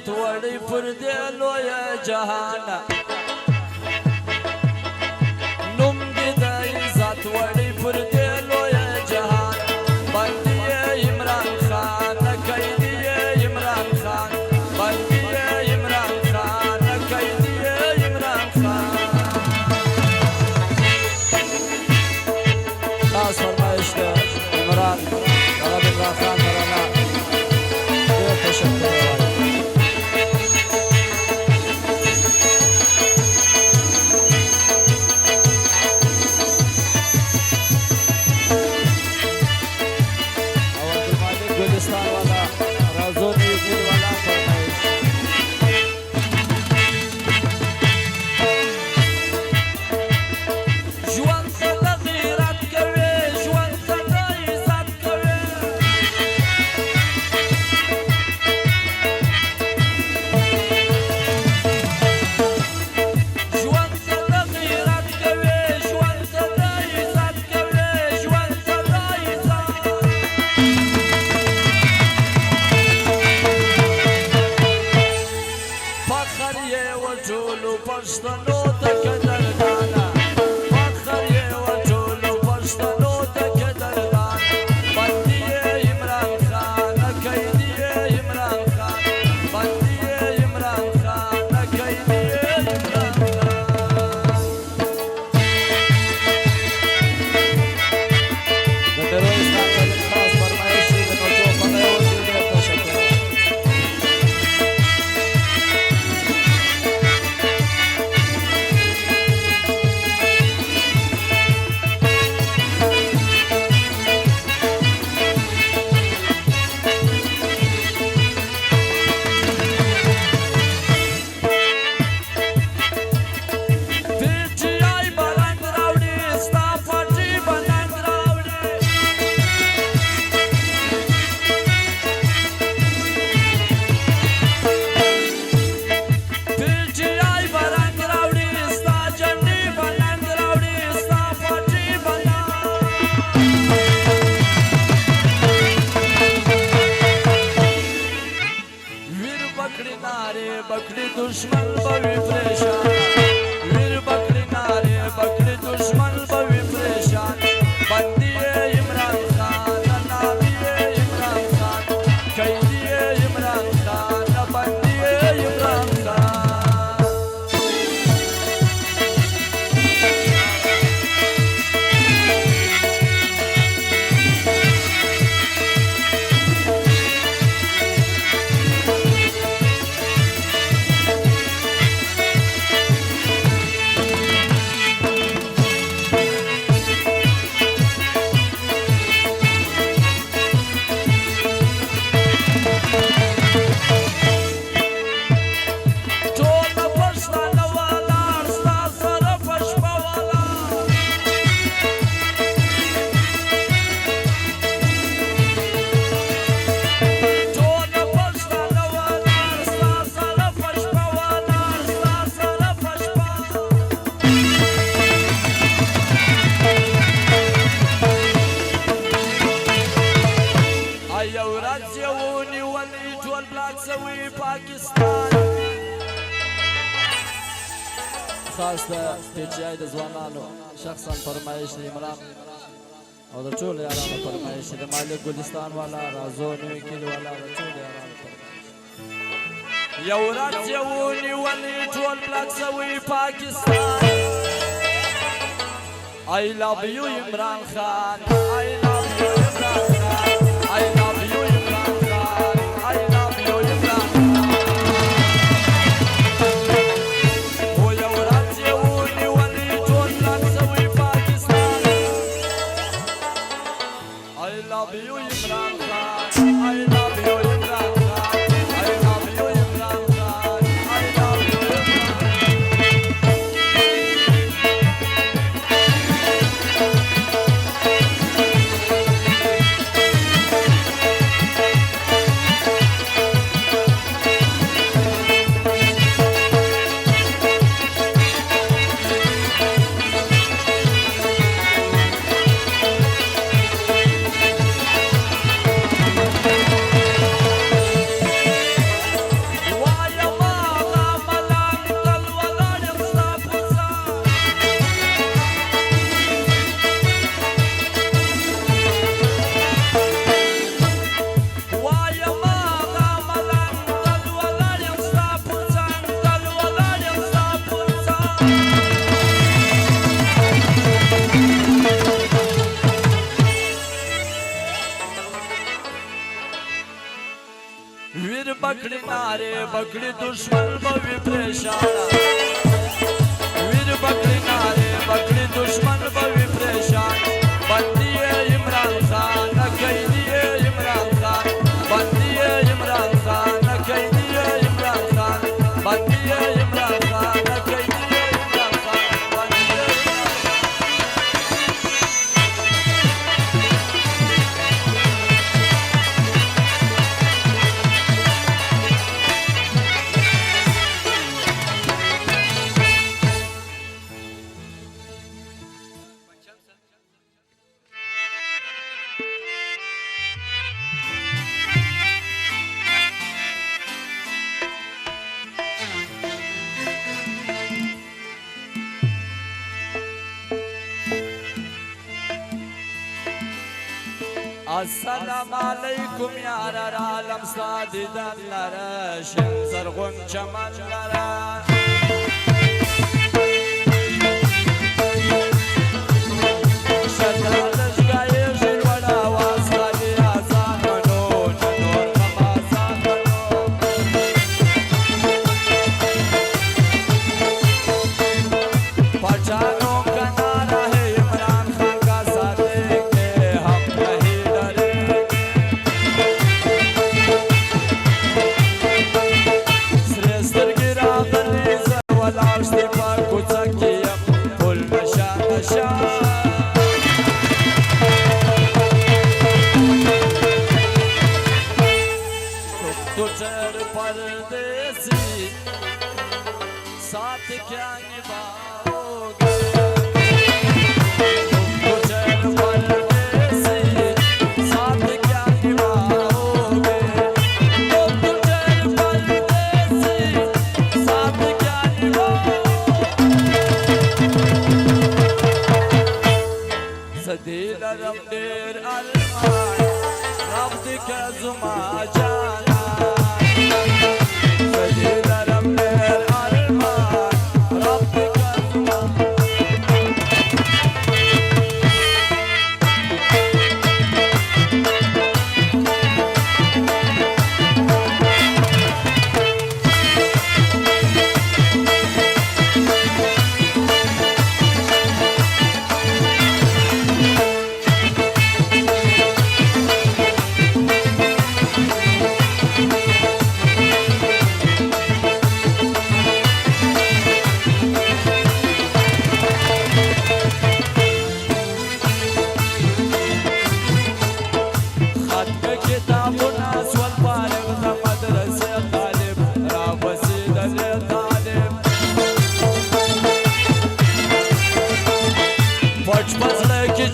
عزت وړي پر دې لویه جهان نوم دې د عزت وړي پر دې لویه جهان بندي عمران خان قیدي عمران خان بندي عمران خان قیدي عمران خان خاص فرمایش ده عمران طلب عمران خان ترانا ډېر تشکر وایم गुलिस्तान वाला राजोनी गिर वाला फरमाइश जुआन से तगीरत करे जुआन से इज्जत करे जुआन से तगीरत करे जुआन से इज्जत करे जुआन से इज्जत فخر یې وټولو پښتنو ته قدردانه فخر یې وټولو پښتنو ته قدردانه بندي عمران خان قیدي عمران خان بندي عمران خان قیدي عمران خان د تروریستان د خاص فرمایش د نوټو په یو ډېر تشکر बकरी दुश्मन बवी परेशान वीर बकरी नारे बकरी दुश्मन बवी परेशान बंदी इमरान खान नामी इमरान खान कैदी इमरान खान बंदी इमरान खान خاص د پیچای د ځوانانو شخصا فرمایش د عمران او د ټول یارانو فرمایش د مالک ګلستان والا رازو نوی کلی والا د ټول یارانو فرمایش یو ورځ یو نیولې ټول بلاک سوي پاکستان I love you عمران خان I love you عمران خان I love you عمران خان I love you عمران خان I love you عمران خان I love you عمران خان I love you عمران خان I love you عمران بکړی ناره بکړی دشمن به وي پریشانه ویر بکړی ناره بکړی دشمن به وي پریشان بندي عمران خان قیدی عمران خان بندي عمران خان قیدی عمران خان بندي عمران خان قیدی عمران خان بندي السلام علیکم یار عالم سادی دن لره شن زرغون چمن لره شدالش گای ژیر وړه واز خالي آزان منو نور غم آزان منو پچانو کنارا ہے عمران خان کا ساتھ کے ہم نہیں परदेसी साथ क्या निभाओगे तुम चल परदेसी साथ क्या निभाओगे तुम चल परदेसी साथ क्या निभाओगे सदील रमदेर अलमान रब्द का जुमा जाना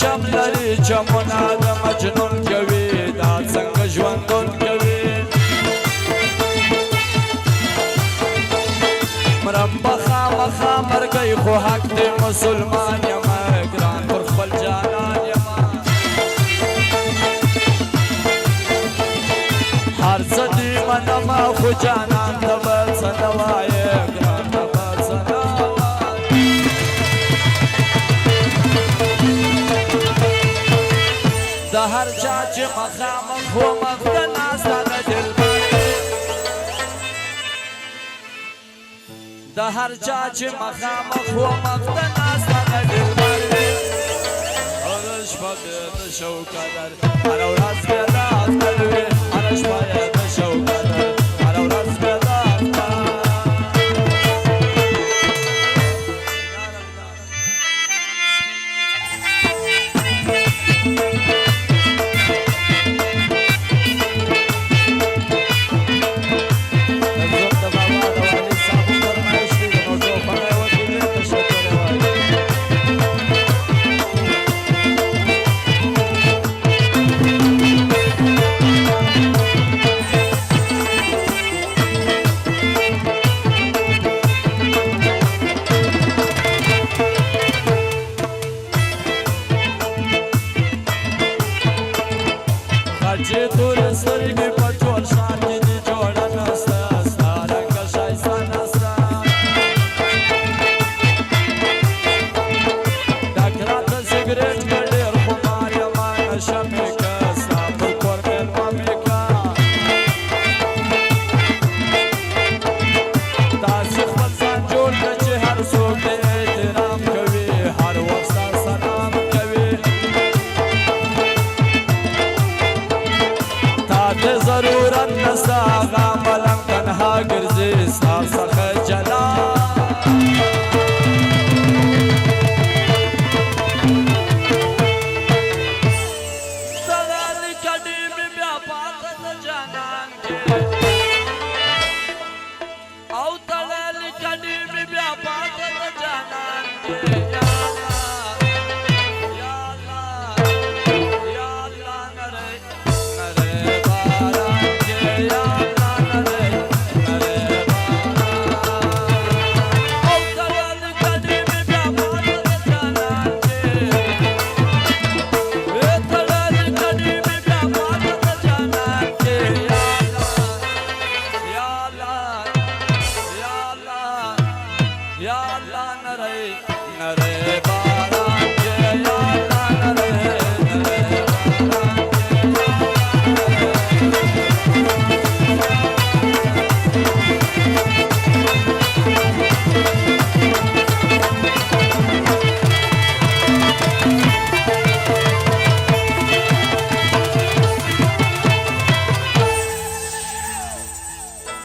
چملری چمنا د مجنون کوي دا څنګه ژوندون کوي مربع خامخا مرګي خو حق دی مسلمان یم ګران پر خپل جانان یم هر څه دی منما خو جانان ته بل څه نه وایې ګران ته بل څه نه د هر چا چې مخامخ و مخ ته ناسته د دلبر د هر چا چې مخامخ و مخ ته ناسته د دلبر هره شپه یې د شو قدر هره ورځ یې د اختر وي هره شپه یې د شو قدر هره ورځ یې د اختر والا نری نری باران